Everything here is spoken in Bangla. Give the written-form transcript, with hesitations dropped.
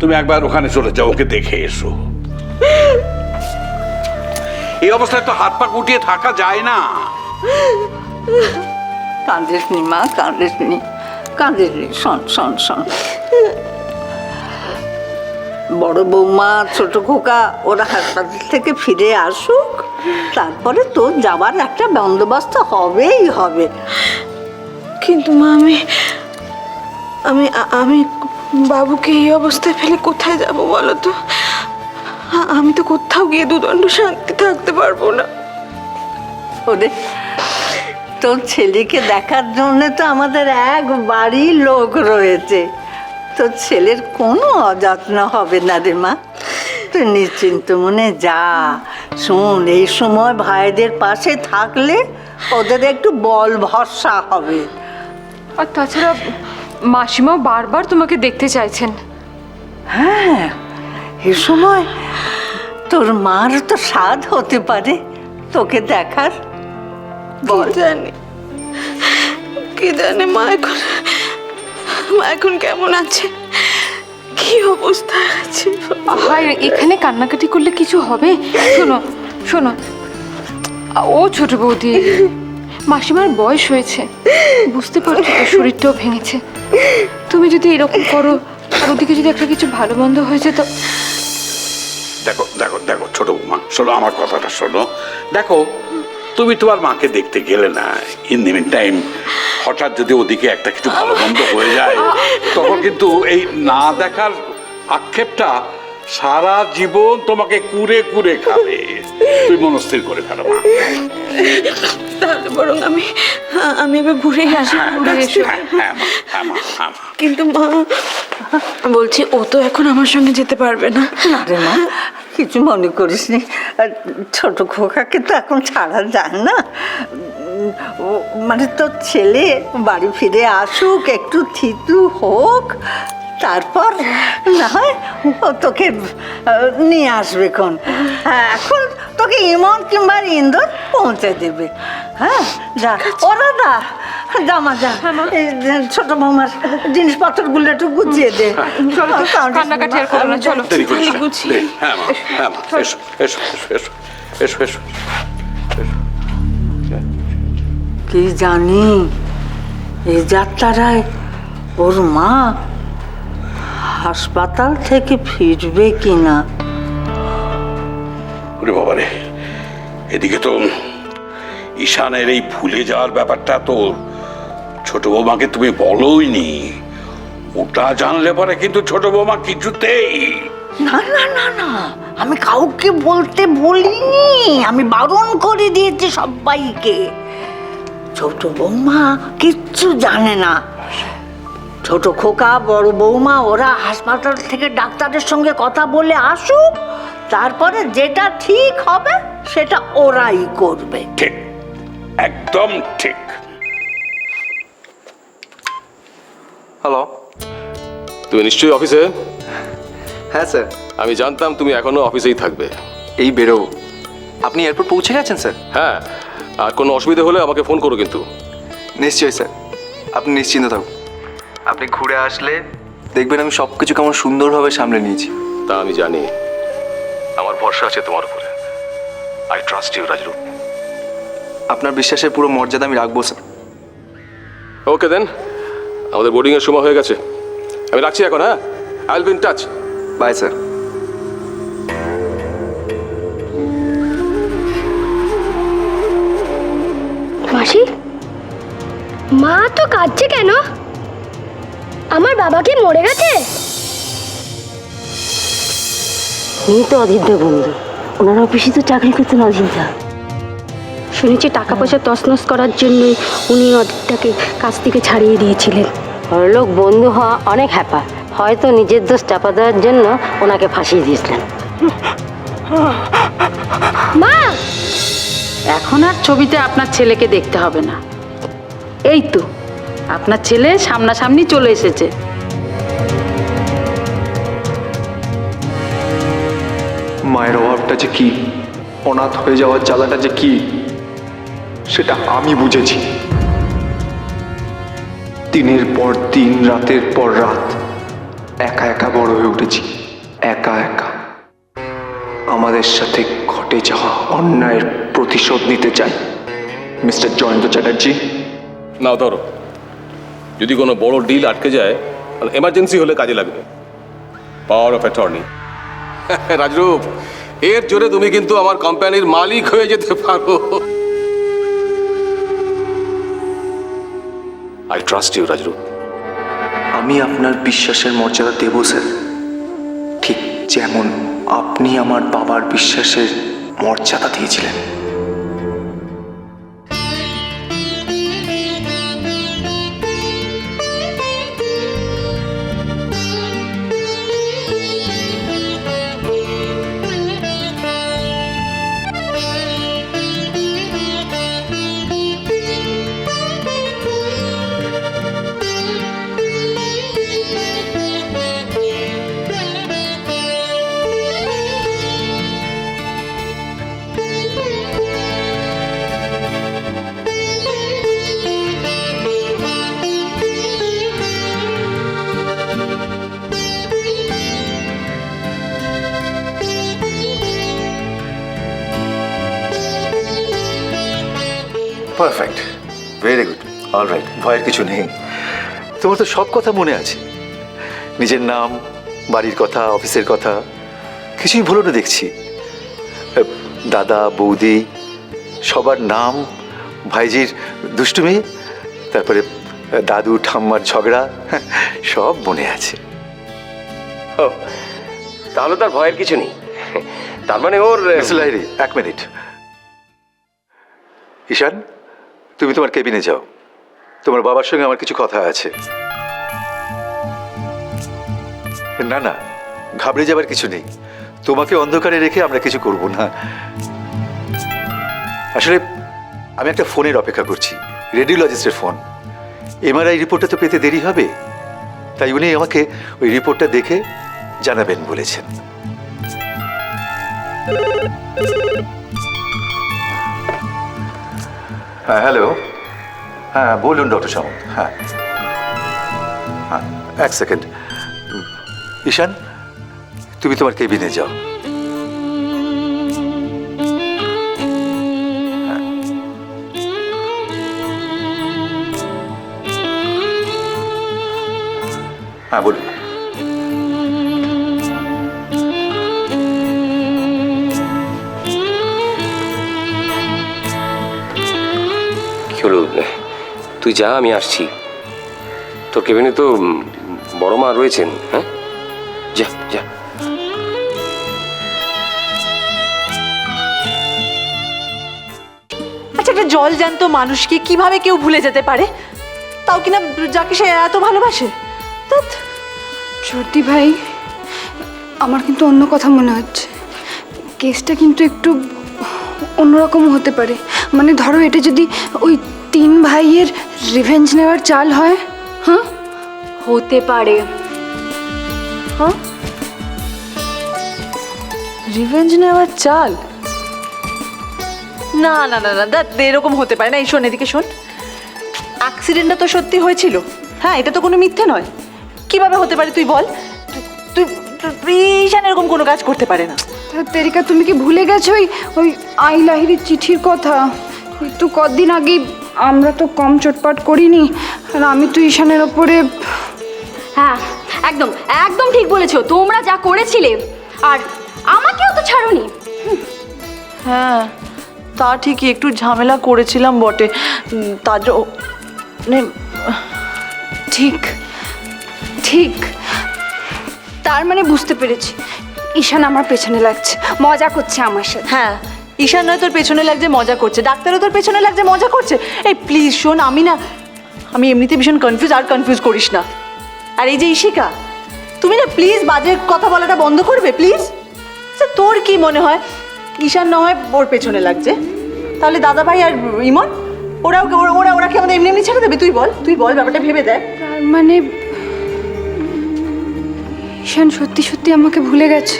তুমি একবার ওখানে চলে যাও, ওকে দেখে এসো। এই অবস্থায় তো হাত পা গুটিয়ে থাকা যায় না। কাঁদিস নি মা, কাঁদিস নি, কাঁদিস নি। শোন শোন শোন, বড় বৌমা ছোট খোকা ওরা হাসপাতাল থেকে ফিরে আসুক, তারপরে তোর যাবার একটা বন্দোবস্ত হবেই হবে। কিন্তু মা, আমি আমি বাবুকে এই অবস্থায় ফেলে কোথায় যাব বলো তো? আমি তো কোথাও গিয়ে দুদণ্ড শান্তি থাকতে পারবো না। ওরে, তোর ছেলেকে দেখার জন্য তো আমাদের এক বাড়ির লোক রয়েছে। তোর ছেলের কোনো অযত্ন হবে না রে মা, তুই নিশ্চিন্ত মনে যা। শোন, এই সময় ভাইদের পাশে থাকলে ওদের একটু বল ভরসা হবে। আর তাছাড়া মাসিমাও বারবার তোমাকে দেখতে চাইছেন। হ্যাঁ, এই সময় তোর মার তো স্বাদ হতে পারে তোকে দেখার। বল। কে জানে মা এখন কেমন আছে, কি অবস্থায় আছে। ভাই, এখানে কান্নাকাটি করলে কিছু হবে? শোনো শোনো, ও ছোট বৌদি, মাসিমার বয়স হয়েছে, বুঝতে পারছো তো, শরীরটাও ভেঙেছে। তুমি যদি এরকম করো আর ওদিকে যদি একটা কিছু ভালো মন্দ হয়েছে তো। দেখো দেখো দেখো ছোট বৌমা, শোনো আমার কথাটা শোনো। দেখো, তুমি তোমার মাকে দেখতে গেলে না, ইন দি মিন টাইম হঠাৎ যদি ওদিকে একটা কিছু ভালো মন্দ হয়ে যায়, তখন কিন্তু এই না দেখার আক্ষেপটা সারা জীবন তোমাকে কুরে কুরে খাবে। তুই মনস্থির করে ফেলো মা। তাহলে বরং আমি এবার ঘুরে আসি। কিন্তু মা বলছি, ও তো এখন আমার সঙ্গে যেতে পারবে না। আরে মা, কিছু মনে করিস নি, ছোট খোকাকে তো এখন ছাড়া যায় না। মানে তোর ছেলে বাড়ি ফিরে আসুক, একটু থিতু হোক, তারপর না হয় ও তোকে নিয়ে আসবে। এখন তোকে ইমন কিংবা ইন্দোর পৌঁছে দেবে। হ্যাঁ, যা ওরা দা জামা যা, এই ছোট মামার জিনিসপত্রগুলো একটু গুছিয়ে দে। কান্নাকাটি আর করো না, চলো। দেরি করিস না। হ্যাঁ মা, হ্যাঁ মা, এসো এসো এসো এসো এসো এসো। কি জানি এই যাত্রায় ওর মা হাসপাতাল থেকে ফিরবে কিনা। ওরে বাবারে, এদিকে তো ঈশানের এই ভুলে যাওয়ার ব্যাপারটা তো ছোট বৌমাকে তুমি বলোই নি। ওটা জানলে পরে কিন্তু ছোট বৌমা কিছুতেই। না না না না, আমি কাউকে বলতে বলিনি, আমি বারণ করে দিয়েছি সবাইকে। ছোট বৌমা কিচ্ছু জানে না। ছোট খোকা, বড় বৌমা ওরা হাসপাতাল থেকে ডাক্তারের সঙ্গে কথা বলে আসুক, তারপরে যেটা ঠিক হবে সেটা ওরাই করবে। ঠিক, একদম ঠিক। হ্যালো। তুমি নিশ্চয়ই অফিসে? হ্যাঁ স্যার। আমি জানতাম তুমি এখনো অফিসেই থাকবে। এই বেরোবো। আপনি এয়ারপোর্ট পৌঁছে গেছেন স্যার? হ্যাঁ, আর কোনো অসুবিধা হলে আমাকে ফোন করো কিন্তু। নিশ্চয়ই স্যার, আপনি নিশ্চিন্ত থাকুন। আপনি ঘুরে আসলে দেখবেন আমি সব কিছু কেমন সুন্দরভাবে সামলে নিয়েছি। তা আমি জানি, আমার ভরসা আছে তোমার উপরে। I trust you Rajroop. আপনার বিশ্বাসের পুরো মর্যাদা আমি রাখবো স্যার। ওকে দেন, আমাদের বোর্ডিংয়ের সময় হয়ে গেছে, আমি রাখছি এখন। হ্যাঁ, I will be in touch. Bye sir. মাসি, মা তো কাঁদছে কেন? আমার বাবা কি মরে গেছে? উনি তো অধীরদা বন্ধু, ওনার অফিসে তো চাকরি করতেন অধীরদা। শুনেছি টাকা পয়সা তছনছ করার জন্যই উনি অধীরদাকে কাছ থেকে ছাড়িয়ে দিয়েছিলেন। বড়লোক বন্ধু হওয়া অনেক হ্যাপা, হয়তো নিজের দোষ চাপা দেওয়ার জন্য ওনাকে ফাঁসিয়ে দিয়েছিলেন। মা, এখন আর ছবিতে আপনার ছেলেকে দেখতে হবে না। এই তো আপনার ছেলে সামনাসামনি চলে এসেছে। মায়ের অভাবটা যে কি, অনাথ হয়ে যাওয়ার জ্বালাটা যে কি, সেটা আমি বুঝেছি। দিনের পর দিন, রাতের পর রাত একা একা বড় হয়ে উঠেছি, একা একা। আমাদের সাথে ঘটে যাওয়া অন্যায়ের প্রতিশোধ নিতে চাই মিস্টার জয়ন্ত চ্যাটার্জি। নাও ধরো, যদি কোনো বড় ডিল আটকে যায় এমার্জেন্সি হলে কাজে লাগবে পাওয়ার অফ অ্যাটর্নি। রাজরূপ, এর জোরে তুমি কিন্তু আমার কোম্পানির মালিক হয়ে যেতে পারো। I trust you Rajroop. আমি আপনার বিশ্বাসের মর্যাদা দেব স্যার, ঠিক যেমন আপনি আমার বাবার বিশ্বাসের মর্যাদা দিয়েছিলেন। পারফেক্ট, ভেরি গুড, অলরাইট, ভয়ের কিছু নেই। তোমার তো সব কথা মনে আছে, নিজের নাম, বাড়ির কথা, অফিসের কথা, কিছুই ভুলো না দেখছি। দাদা বৌদি সবার নাম, ভাইজির দুষ্টুমি, তারপরে দাদু ঠাম্মার ঝগড়া, সব মনে আছে। তাহলে তার ভয়ের কিছু নেই। তার মানে ওর লাহিড়ী, এক মিনিট। ঈশান, তুমি তোমার কেবিনে যাও, তোমার বাবার সঙ্গে আমার কিছু কথা আছে। না না, ঘাবড়ে যাবার কিছু নেই, তোমাকে অন্ধকারে রেখে আমরা কিছু করব না। আসলে আমি একটা ফোনের অপেক্ষা করছি, রেডিওলজিস্টের ফোন। এমআরআই রিপোর্টটা তো পেতে দেরি হবে, তাই উনি আমাকে ওই রিপোর্টটা দেখে জানাবেন বলেছেন। হ্যাঁ, হ্যালো, হ্যাঁ বলুন ডক্টর সামন্ত। হ্যাঁ হ্যাঁ, এক সেকেন্ড। ঈশান, তুমি তোমার কেবিনে যাও। হ্যাঁ বলুন। কি হলো? তুই যা, আমি আসছি। তোর কেবিনে তো বড় মা রয়েছেন। হ্যাঁ, যা যা। আচ্ছা, একটা জল জ্যান্ত মানুষকে কিভাবে কেউ ভুলে যেতে পারে, তাও কিনা যাকে সে এত ভালোবাসে? সত্যি ভাই, আমার কিন্তু অন্য কথা মনে হচ্ছে। কেসটা কিন্তু একটু অন্যরকম হতে পারে। মানে ধরো, এটা যদি ওই 3 ভাইয়ের রিভেঞ্জ নেওয়ার চাল হয়। হ্যাঁ, হতে পারে। হ্যাঁ, রিভেঞ্জ নেওয়ার চাল? না না না না, এরকম হতে পারে না। এই শোন, এদিকে শোন। অ্যাক্সিডেন্টটা তো সত্যি হয়েছিল, হ্যাঁ, এটা তো কোনো মিথ্যে নয়। কিভাবে হতে পারে তুই বল? তুই ঈশান এরকম কোনো কাজ করতে পারে না। তেরিকা, তুমি কি ভুলে গেছো ওই আই লাহিড়ির চিঠির কথা? একটু কদিন আগে আমরা তো কম চটপাট করিনি, আর আমি তো ঈশানের ওপরে। হ্যাঁ, একদম একদম ঠিক বলেছো। তোমরা যা করেছিলে, আর আমাকেও তো ছাড়োনি। হ্যাঁ, তা ঠিকই, একটু ঝামেলা করেছিলাম বটে। তার ঠিক ঠিক, তার মানে বুঝতে পেরেছি, ঈশান আমার পেছনে লাগছে, মজা করছে আমার সাথে। হ্যাঁ, ঈশান নয় তোর পেছনে লাগছে, মজা করছে। ডাক্তারও তোর পেছনে লাগছে, মজা করছে। এই প্লিজ শোন, আমি এমনিতে ভীষণ কনফিউজ, আর কনফিউজ করিস না। আর এই যে ঈশিকা, তুমি না প্লিজ বাজে কথা বলাটা বন্ধ করবে প্লিজ। তোর কি মনে হয় ঈশান না হয় ওর পেছনে লাগছে? তাহলে দাদা ভাই আর ইমন ওরা কি আমাদের এমনি এমনি ছেড়ে দেবে? তুই বল ব্যাপারটা ভেবে দেখ। তার মানে ঈশান সত্যি সত্যি আমাকে ভুলে গেছে।